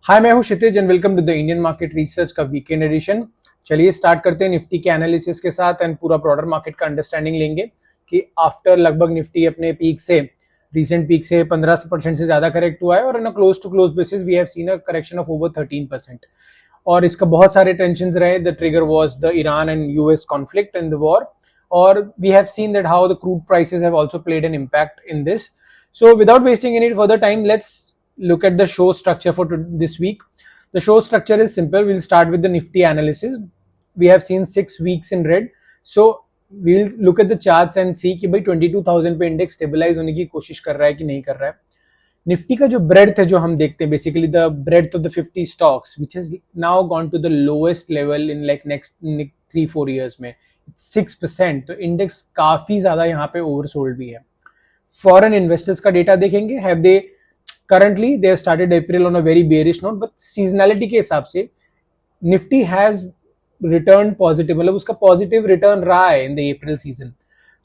हाय, मैं हूं Kshitij and welcome to the Indian market research का वीकेंड एडिशन। चलिए स्टार्ट करते हैं निफ्टी के एनालिसिस के साथ एंड पूरा ब्रॉडर मार्केट का अंडरस्टैंडिंग लेंगे कि आफ्टर लगभग निफ्टी अपने पीक से रीसेंट पीक से 15% से ज्यादा करेक्ट हुआ है और in a close to close basis we have seen a correction of over 13%। और इसका बहुत सारे टेंशन रहे। The trigger was the Iran and US conflict and the war, और we have seen that how the crude prices have also played an impact in this. So without wasting any further time, let's look at the show structure for this week. The show structure is simple. We'll start with the Nifty analysis. We have seen 6 weeks in red. So we'll look at the charts and see कि भाई 22,000 पे index stabilise होने की कोशिश कर रहा है कि नहीं कर रहा है। निफ्टी का जो ब्रेड्थ है जो हम देखते हैं, basically the breadth of the 50 stocks which has now gone to the lowest level in like next 3-4 years में 6%। तो इंडेक्स काफी ज्यादा यहाँ पे ओवरसोल्ड भी है। फॉरेन इन्वेस्टर्स का डेटा देखेंगे, have they currently they have started April on a very bearish note, but seasonality के हिसाब से निफ्टी हैज रिटर्न पॉजिटिव, मतलब उसका पॉजिटिव रिटर्न रहा है इन द अप्रैल सीजन।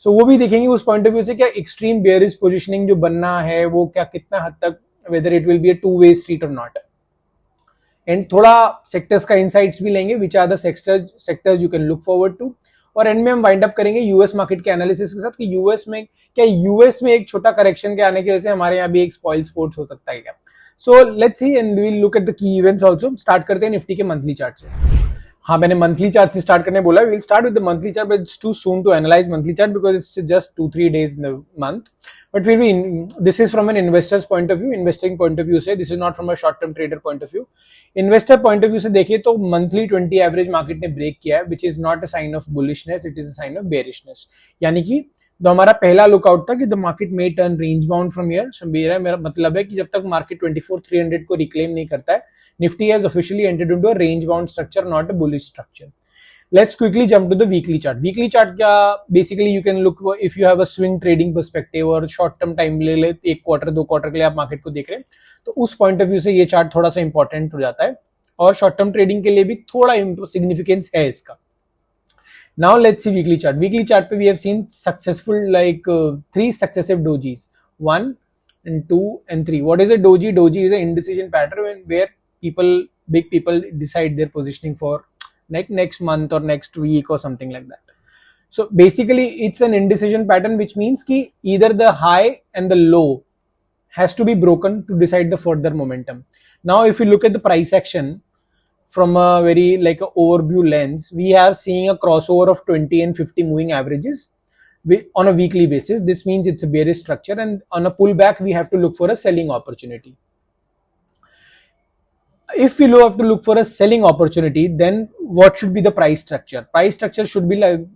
सो वो भी देखेंगे उस पॉइंट ऑफ व्यू से क्या एक्सट्रीम बेयरिश पोजिशनिंग जो बनना है वो क्या कितना हद तक, whether it will be a two way street और नॉट। एंड थोड़ा सेक्टर्स का इनसाइट्स भी लेंगे, which are the sectors you can look forward to. और एंड में हम वाइंड अप करेंगे यूएस मार्केट के एनालिसिस के साथ कि यूएस में एक छोटा करेक्शन के आने की वजह से हमारे यहाँ भी एक स्पॉइल स्पोर्ट्स हो सकता है क्या। So let's see and we will look at the key events also. Start करते हैं निफ्टी के मंथली चार्ट से। हाँ, मैंने मंथली चार्ट से स्टार्ट करने बोला। We'll start with the monthly chart, but it's too soon to analyse monthly chart because it's just 2-3 days in the month. But फिर भी this is from an investors point of view, investing point of view से, this is not from a short term trader point of view. Investor point of view से देखिए तो monthly 20 average market ने break किया है, which is not a sign of bullishness, it is a sign of bearishness. यानी कि तो हमारा पहला लुकआउट था कि द मार्केट में turn range bound from here. So मेरा मतलब है कि जब तक मार्केट 24,300 को रिक्लेम नहीं करता है, Nifty has officially entered into a range bound structure, not a bullish structure. Let's quickly jump to the weekly chart. Weekly chart क्या basically you can look if you have a swing trading perspective और short term time ले ले, 1 quarter 2 quarter के लिए आप market को देख रहे हैं तो उस पॉइंट ऑफ व्यू से ये चार्ट थोड़ा सा इंपॉर्टेंट हो जाता है और शॉर्ट टर्म ट्रेडिंग के लिए भी थोड़ा सिग्निफिकेंस है इसका। Now let's see weekly chart. Weekly chart पे we have seen successful like 3 successive dojis, 1 and 2 and 3. What is a doji? Doji is an indecision pattern where big people decide their positioning for like next month or next week or something like that. So basically it's an indecision pattern, which means ki either the high and the low has to be broken to decide the further momentum. Now if you look at the price action from a very like a overview lens, we are seeing a crossover of 20 and 50 moving averages on a weekly basis. This means it's a bearish structure, and on a pullback we have to look for a selling opportunity. If we have to look for a selling opportunity, then what should be the price structure? Price structure should be like,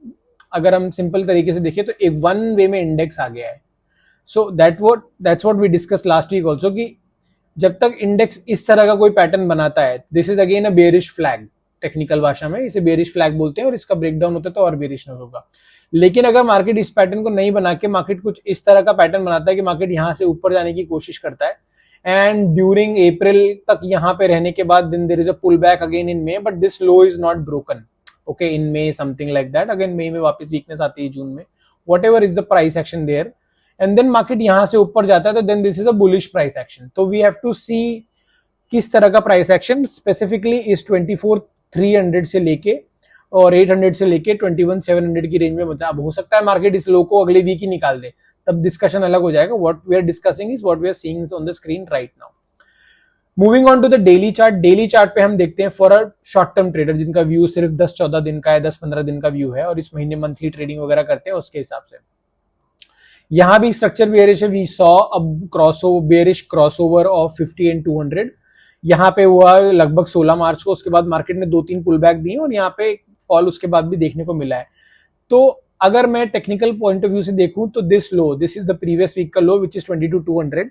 अगर हम simple तरीके से देखें तो एक one way में index आ गया है। सो that's what we discussed last week also कि जब तक इंडेक्स इस तरह का कोई पैटर्न बनाता है, this is again a bearish flag. Technical भाषा में इसे बेरिश फ्लैग बोलते हैं और इसका ब्रेकडाउन होता है तो और बेरिश होगा। लेकिन अगर मार्केट इस पैटर्न को नहीं बना के मार्केट कुछ इस तरह का पैटर्न बनाता है कि मार्केट यहां से ऊपर जाने की कोशिश करता है and during April तक यहाँ पे रहने के बाद then there is a pullback again in May, but this low is not broken. Okay, in May something like that. Again May में वापस weakness आती है, जून में whatever is the price action there, and then market यहाँ से ऊपर जाता है तो then this is a bullish price action. तो we have to see किस तरह का price action specifically is 24,300 से लेके और 800 से लेके 21,700 की रेंज में बचा। अब हो सकता है मार्केट इस लो को अगले वीक ही निकाल दे, तब डिस्कशन अलग हो जाएगा। What we are discussing is what we are seeing on the screen right now. Moving on to the daily chart. Daily chart पे हम देखते हैं for a short term trader जिनका व्यू सिर्फ 10-14 दिन का है, 10-15 दिन का व्यू है और इस महीने मंथली ट्रेडिंग वगैरह करते हैं, उसके हिसाब से यहां भी स्ट्रक्चर बेयरिश है। We saw a bearish crossover of 50 and 200 यहाँ पे हुआ लगभग 16 मार्च को। उसके बाद मार्केट ने 2-3 पुल बैक दिए और यहाँ पे फॉल उसके बाद भी देखने को मिला है। तो अगर मैं टेक्निकल पॉइंट ऑफ व्यू से देखूं तो this is the previous week का लो विच इज 22,200।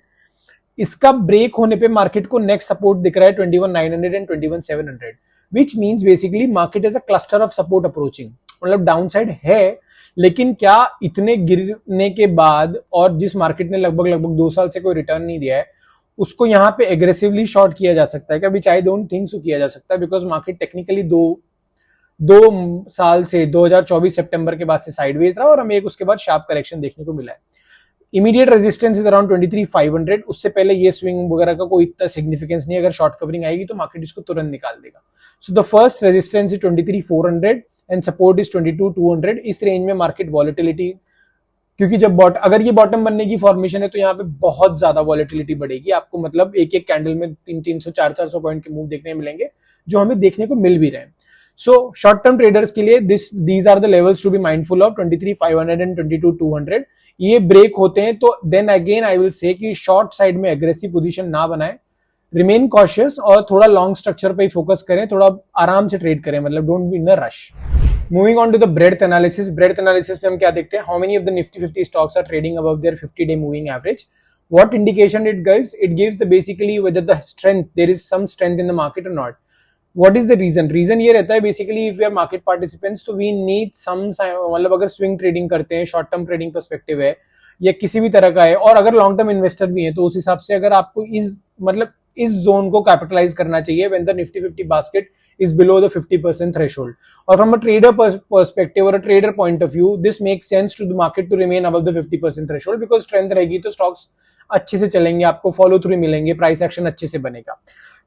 इसका ब्रेक होने पे मार्केट को नेक्स्ट सपोर्ट दिख रहा है 21,900 and 21,700, which means basically market is a cluster of support approaching. मतलब डाउन साइड है, लेकिन क्या इतने गिरने के बाद और जिस मार्केट ने लगभग 2 साल से कोई रिटर्न नहीं दिया है उसको यहाँ पे एग्रेसिवली शॉर्ट किया जा सकता है क्या? विच आई डोंट थिंक सो किया जा सकता है, बिकॉज मार्केट टेक्निकली दो साल से 2024 सितंबर के बाद से साइडवेज रहा और हमें एक उसके बाद शार्प करेक्शन देखने को मिला है। इमीडिएट रेजिस्टेंस इज अराउंड 23,500, उससे पहले ये स्विंग वगैरह का कोई इतना सिग्निफिकेंस नहीं है, अगर शॉर्ट कवरिंग आएगी तो मार्केट इसको तुरंत निकाल देगा। So the first resistance is 23,400 and support is 22,200। इस रेंज में मार्केट वॉलेटिलिटी, क्योंकि जब अगर ये बॉटम बनने की फॉर्मेशन है तो यहाँ पे बहुत ज्यादा वॉलेटिलिटी बढ़ेगी, आपको मतलब एक एक कैंडल में 300 400 पॉइंट के मूव देखने मिलेंगे, जो हमें देखने को मिल भी रहे हैं। सो शॉर्ट टर्म ट्रेडर्स के लिए these are the levels to be mindful of, 23,500 and 22,200। ये ब्रेक होते हैं तो then again I will say कि शॉर्ट साइड में एग्रेसिव पोजीशन ना बनाए, रिमेन कॉशियस और थोड़ा लॉन्ग स्ट्रक्चर पे ही फोकस करें, थोड़ा आराम से ट्रेड करें, मतलब don't be in a rush. Moving on to the breadth analysis. Breadth analysis में हम क्या देखते हैं, how many of the Nifty 50 stocks are trading above their 50-day moving average. What indication it gives? It gives the basically whether the strength, there is some strength in the market or not. What is the reason? Reason ये रहता है basically if we are market participants तो we need some, मतलब अगर swing trading करते हैं, short term trading perspective है या किसी भी तरह का है, और अगर long term investor भी है, तो उस हिसाब से अगर आपको इस जोन को कैपिटलाइज करना चाहिए when the Nifty 50 basket is below the 50% threshold. और from a trader perspective or a trader point of view, this makes sense to the market to remain above the 50% threshold because strength रहेगी तो stocks अच्छे से चलेंगे, आपको follow through मिलेंगे, price action अच्छे से बनेगा।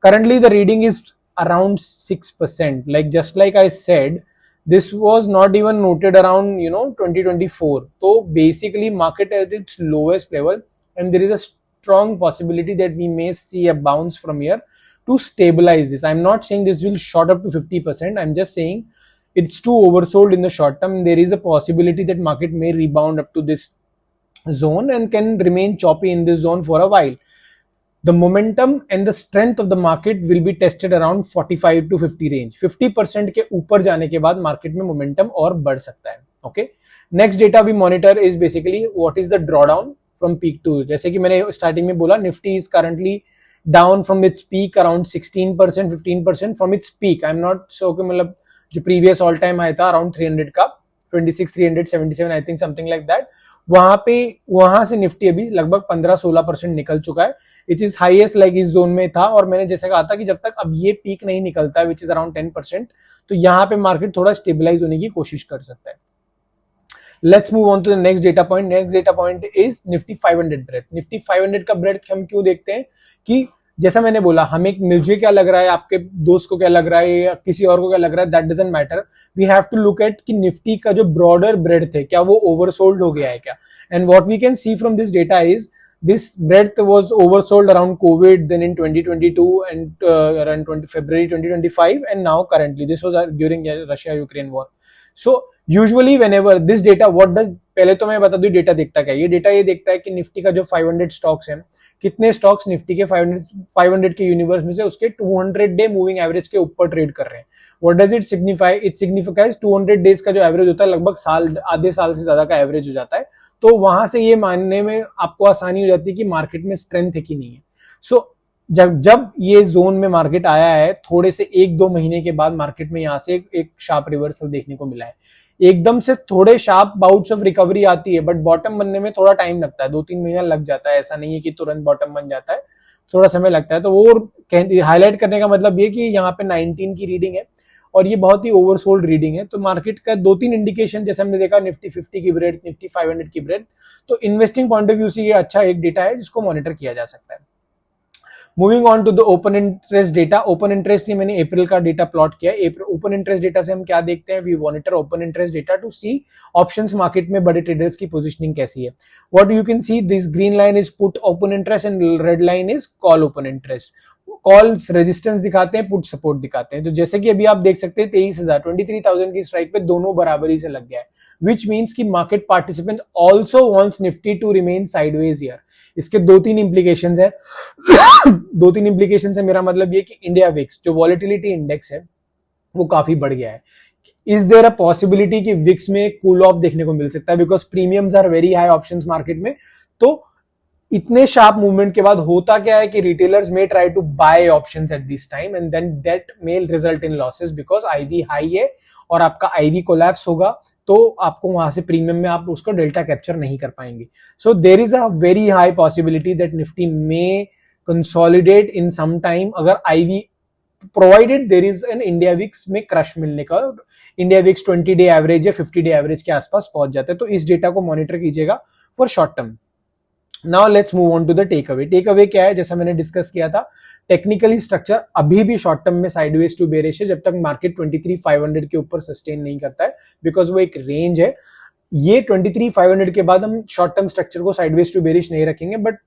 Currently the reading is around 6%. Like just like I said, this was not even noted around 2024. So basically market at its lowest level and there is a strong possibility that we may see a bounce from here to stabilize this. I'm not saying this will shot up to 50%. I'm just saying it's too oversold in the short term. There is a possibility that market may rebound up to this zone and can remain choppy in this zone for a while. The momentum and the strength of the market will be tested around 45 to 50 range. 50% के ऊपर जाने के बाद market में momentum और बढ़ सकता है। Okay, next data we monitor is basically what is the drawdown from peak to. जैसे कि मैंने स्टार्टिंग में बोला, Nifty is currently down from its peak around 16% 15% from its peak. I am not so कि मतलब जो प्रीवियस ऑल टाइम आया था अराउंड 300 का, 26,377 I think, something like that, वहां से निफ्टी अभी लगभग 15-16% निकल चुका है, विच इज हाईएस्ट लाइक इस जोन में था। और मैंने जैसे कहा था कि जब तक अब ये पीक नहीं निकलता है विच इज अराउंड 10%, तो यहाँ पे मार्केट थोड़ा स्टेबलाइज होने की कोशिश कर सकता है। Let's move on to the next data point. Next data point is Nifty 500 breadth. Nifty 500 का ब्रेथ हम क्यों देखते हैं कि जैसा मैंने बोला, मुझे क्या लग रहा है, आपके दोस्त को क्या लग रहा है, या किसी और को क्या लग रहा है, that doesn't matter. We have to look at कि निफ्टी का जो ब्रॉडर ब्रेथ है क्या वो ओवरसोल्ड हो गया है क्या। And what we can see from this data is this breadth was oversold around COVID, then in 2022 and around February 2025, and now currently this was during Russia-Ukraine war. So usually whenever this data, what does, पहले तो मैं बता दूं data देखता क्या है। ये data ये देखता है कि निफ्टी का जो 500 स्टॉक्स हैं, कितने स्टॉक्स निफ्टी के 500 के यूनिवर्स में से उसके 200 डे मूविंग एवरेज के ऊपर ट्रेड कर रहे हैं। What does it signify? It signifies 200 days का जो एवरेज होता है लगभग आधे साल से ज्यादा का एवरेज हो जाता है। तो वहां से ये मानने में आपको आसानी हो जाती है कि मार्केट में स्ट्रेंथ है कि नहीं है। सो जब ये जोन में मार्केट आया है, थोड़े से 1-2 महीने के बाद मार्केट में यहाँ से एक शार्प रिवर्सल देखने को मिला है। एकदम से थोड़े शार्प बाउट्स ऑफ रिकवरी आती है, बट बॉटम बनने में थोड़ा टाइम लगता है, 2-3 महीना लग जाता है। ऐसा नहीं है कि तुरंत बॉटम बन जाता है, थोड़ा समय लगता है। तो वो हाईलाइट करने का मतलब ये कि यहाँ पे 19 की रीडिंग है और ये बहुत ही ओवरसोल्ड रीडिंग है। तो मार्केट का 2-3 इंडिकेशन जैसे हमने देखा, निफ्टी 50 की ब्रेड, निफ्टी 500 की ब्रेड, तो इन्वेस्टिंग पॉइंट ऑफ व्यू से ये अच्छा एक डेटा है जिसको मॉनिटर किया जा सकता है। Moving on to the open interest data. Open interest, ये मैंने अप्रैल का डेटा प्लॉट किया है। ओपन इंटरेस्ट डेटा से हम क्या देखते हैं, we monitor open interest data to see options market में बड़े ट्रेडर्स की पोजीशनिंग कैसी है। What you can see, this green line is put open interest and red line is call open interest. Call resistance दिखाते हैं, put support दिखाते हैं। तो जैसे कि अभी आप देख सकते हैं 23,000 की स्ट्राइक पे दोनों बराबरी से लग गया है, विच मीन्स कि market participant also wants Nifty to remain sideways here. इसके 2-3 इंप्लीकेशंस है। 2-3 इंप्लीकेशंस है, मेरा मतलब ये कि इंडिया विक्स जो वॉलेटिलिटी इंडेक्स है वो काफी बढ़ गया है। इज देयर अ पॉसिबिलिटी कि विक्स में कूल ऑफ देखने को मिल सकता है, because premiums are very high options market में। तो इतने शार्प मूवमेंट के बाद होता क्या है कि retailers may try to buy options at this time and then that may result in losses, because IV high है और आपका आईवी कोलैप्स होगा तो आपको वहां से प्रीमियम में आप उसको डेल्टा कैप्चर नहीं कर पाएंगे। So there is a very high possibility that Nifty may consolidate in some time, अगर IV provided there is an India VIX में क्रश मिलने का। इंडिया विक्स 20 डे एवरेज या 50 डे एवरेज के आसपास पहुंच जाते हैं। तो इस डेटा को मॉनिटर कीजिएगा for short term. Now let's move on to the takeaway. Takeaway क्या है, जैसा मैंने डिस्कस किया था, टेक्निकली स्ट्रक्चर अभी भी शॉर्ट टर्म में साइडवेज टू बेरिश है जब तक मार्केट 23,500 के ऊपर सस्टेन नहीं करता है, बिकॉज वो एक रेंज है। ये 23,500 के बाद हम शॉर्ट टर्म स्ट्रक्चर को साइडवेज टू बेरिश नहीं रखेंगे, बट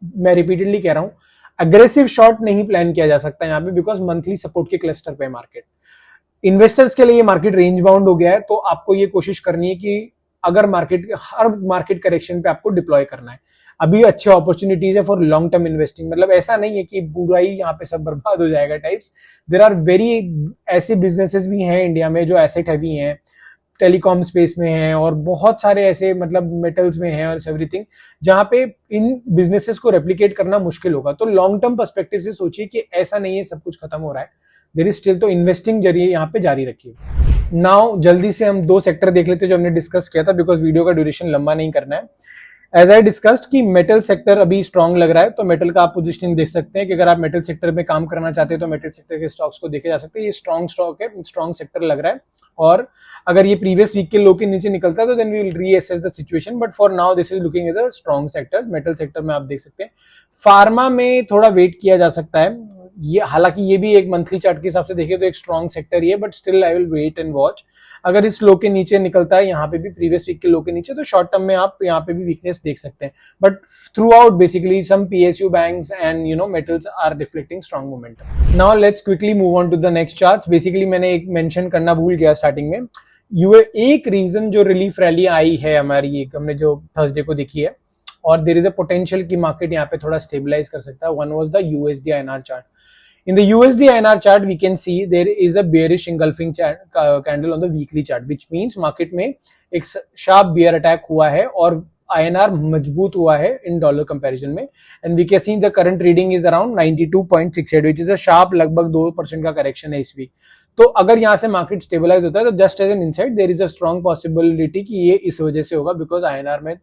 मैं रिपीटेडली कह रहा हूं, अग्रेसिव शॉर्ट नहीं प्लान किया जा सकता यहाँ पे, बिकॉज मंथली सपोर्ट के क्लस्टर पे मार्केट। इन्वेस्टर्स के लिए मार्केट रेंज बाउंड हो गया है, तो आपको ये कोशिश करनी है कि अगर हर मार्केट करेक्शन पे आपको डिप्लॉय करना है। अभी अच्छे अपॉर्चुनिटीज है फॉर लॉन्ग टर्म इन्वेस्टिंग, मतलब ऐसा नहीं है कि पूरा ही यहाँ पे सब बर्बाद हो जाएगा टाइप्स। देयर आर वेरी ऐसे बिजनेसेस भी हैं इंडिया में जो एसेट हैवी हैं, टेलीकॉम स्पेस में हैं, और बहुत सारे ऐसे मतलब मेटल्स में हैं और एवरीथिंग, जहां पे इन बिजनेसेस को रेप्लिकेट करना मुश्किल होगा। तो लॉन्ग टर्म पर्सपेक्टिव से सोचिए कि ऐसा नहीं है सब कुछ खत्म हो रहा है, देयर इज स्टिल, तो इन्वेस्टिंग जरिए यहाँ पे जारी रखिए। नाउ जल्दी से हम दो सेक्टर देख लेते हैं जो हमने डिस्कस किया था, बिकॉज वीडियो का ड्यूरेशन लंबा नहीं करना है। एज आई डिस्कस्ड कि मेटल सेक्टर अभी स्ट्रांग लग रहा है, तो मेटल का आप पोजीशनिंग देख सकते हैं कि अगर आप मेटल सेक्टर में काम करना चाहते हैं तो मेटल सेक्टर के स्टॉक्स को देखे जा सकते हैं। ये स्ट्रांग स्टॉक है, स्ट्रांग सेक्टर लग रहा है, और अगर ये प्रीवियस वीक के लो के नीचे निकलता है तो then we will reassess the situation, but for now this is looking as a strong sector. Metal sector में आप देख सकते हैं। फार्मा में थोड़ा वेट किया जा सकता है, ये हालांकि ये भी एक मंथली चार्ट के हिसाब से देखिए तो एक स्ट्रांग सेक्टर ही है, but still I will wait and watch. अगर इस लो के नीचे निकलता है, यहाँ पे भी प्रीवियस वीक के लो के नीचे, तो शॉर्ट टर्म में आप यहाँ पे भी वीकनेस देख सकते हैं, but throughout basically some PSU banks and metals are reflecting strong momentum. Now let's quickly move on to the next chart. Basically मैंने एक मेंशन करना भूल गया स्टार्टिंग में, एक रीजन जो रिलीफ रैली आई है हमारी, एक हमने जो थर्सडे को देखी है, और देयर इज अ पोटेंशियल कि मार्केट यहाँ पे थोड़ा स्टेबलाइज कर सकता है। One was the USD INR chart. In the USD INR chart, we can see there is a bearish engulfing candle on the weekly chart, which means market में एक sharp bear attack हुआ है और INR मजबूत हुआ है in dollar comparison में, and we can see the current reading is around 92.68, which is a sharp लगभग 2% का correction है इस वीक। तो अगर यहाँ से मार्केट स्टेबलाइज होता है तो just as an insight there is a strong possibility कि ये इस वजह से होगा, बिकॉज INR में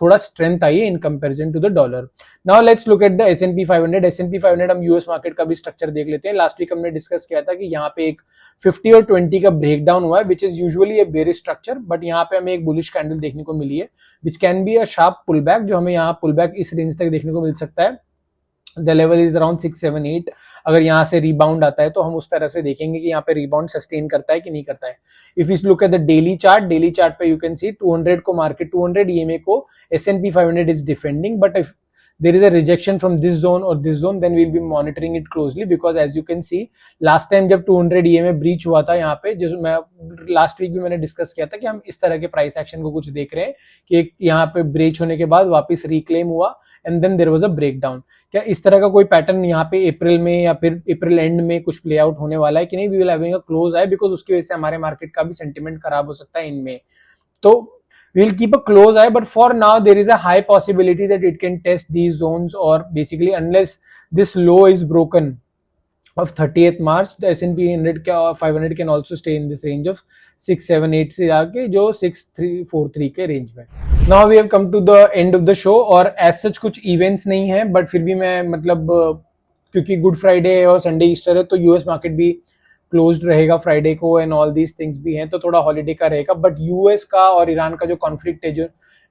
थोड़ा स्ट्रेंथ आई है in comparison to the dollar. Now let's look at the S&P 500। S&P 500 हम यूएस मार्केट का भी स्ट्रक्चर देख लेते हैं। लास्ट वीक हमने डिस्कस किया था कि यहाँ पे एक 50 और 20 का ब्रेकडाउन हुआ है, which is usually A bearish structure, but यहाँ पे हमें एक बुलिश कैंडल देखने को मिली है, which can be a sharp pull back, जो हमें यहाँ पुल बैक इस रेंज तक देखने को मिल सकता है। The level is around 678। अगर यहाँ से रिबाउंड आता है तो हम उस तरह से देखेंगे कि यहाँ पे रिबाउंड सस्टेन करता है कि नहीं करता है। If you look at the daily chart पे यू कैन सी 200 को मार्केट 200 EMA को S&P 500 is defending, but if there is a rejection from this zone or this zone, then we'll be monitoring it closely, because as you can see last time जब 200 EMA breach हुआ था यहाँ पे, जैसे मैं last week भी मैंने discuss किया था कि हम इस तरह के प्राइस एक्शन को कुछ देख रहे हैं कि यहाँ पे ब्रेच होने के बाद वापस रिक्लेम हुआ and then there was a breakdown. क्या इस तरह का कोई पैटर्न यहाँ पे अप्रैल में या फिर अप्रैल एंड में कुछ प्ले आउट होने वाला है कि नहीं? We will having a close eye, because उसकी वजह से हमारे मार्केट का भी सेंटिमेंट खराब हो सकता है इनमें। तो we'll keep a close eye, but for now there is a high possibility that it can test these zones, or basically unless this low is broken of 30th March, the S&P 500 can also stay in this range of 678 से आके जो 6343 के range में। Now we have come to the end of the show, और as such कुछ events नहीं है, but फिर भी मैं मतलब क्योंकि गुड फ्राइडे और संडे ईस्टर है तो यूएस मार्केट भी क्लोज्ड रहेगा फ्राइडे को, एंड ऑल दीज थिंग्स भी हैं, तो थोड़ा हॉलीडे का रहेगा। बट यूएस का और ईरान का जो कॉन्फ्लिक्ट है, जो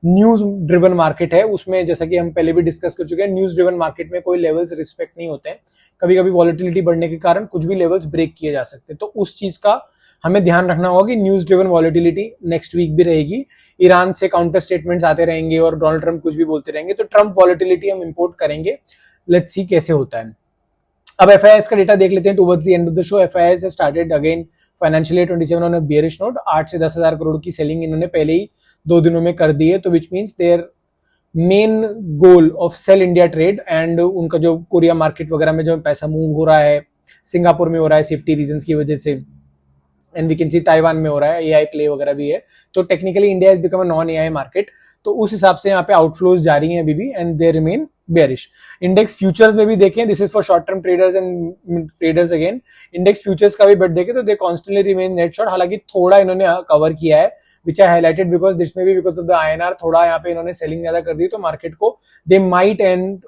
न्यूज ड्रिवन मार्केट है, उसमें जैसा कि हम पहले भी डिस्कस कर चुके हैं, न्यूज ड्रिवन मार्केट में कोई लेवल्स रिस्पेक्ट नहीं होते हैं। कभी कभी वॉलेटिलिटी बढ़ने के कारण कुछ भी लेवल्स ब्रेक किए जा सकते हैं, तो उस चीज का हमें ध्यान रखना होगा कि news driven volatility next week भी रहेगी। ईरान से काउंटर स्टेटमेंट्स आते रहेंगे और डोनाल्ड ट्रंप कुछ भी बोलते रहेंगे, तो ट्रंप वॉलेटिलिटी हम इंपोर्ट करेंगे। लेट्स सी कैसे होता है। अब FIIs का डेटा देख लेते हैं towards the end of the show. FIIs have started again financial year 27 on a bearish note. 8 से 10,000 करोड़ की सेलिंग इन्होंने पहले ही 2 दिनों में कर दी है, तो which means their main goal of sell India trade, and उनका जो कोरिया मार्केट वगैरह में जो पैसा मूव हो रहा है, सिंगापुर में हो रहा है सेफ्टी रीजंस की वजह से, and we can see Taiwan में हो रहा है, AI प्ले वगैरह भी है, तो technically India has become a non AI market. तो उस हिसाब से यहाँ पे आउटफ्लोज जारी हैं अभी भी, and they remain bearish. Index futures में भी देखें, this is for short term traders and traders again. Index futures का भी बेट देखें तो दे कॉन्स्टेंटली रिमेन नेट शॉर्ट। हालांकि थोड़ा इन्होंने कवर किया है, विच आई हाईलाइटेड बिकॉज दिस में भी बिकॉज ऑफ द INR थोड़ा यहाँ पे इन्होंने सेलिंग ज्यादा कर दी, तो मार्केट को they might and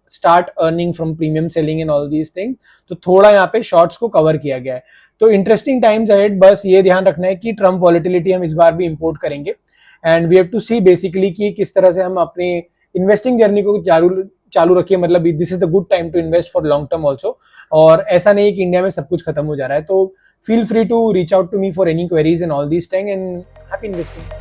start earning from premium selling and all these things, तो थोड़ा यहाँ पे शॉर्ट्स को कवर किया गया है। तो इंटरेस्टिंग टाइम्स अहेड, बस ये ध्यान रखना है कि ट्रम्प वॉलेटिलिटी हम इस बार भी इंपोर्ट करेंगे, and we have to see basically कि किस तरह से हम अपने इन्वेस्टिंग जर्नी को चालू रखिए, मतलब this is the good time to invest for long term also. और ऐसा नहीं कि इंडिया में सब कुछ खत्म हो जा रहा है, तो feel free to reach out to me for any queries and all these thing, and happy investing.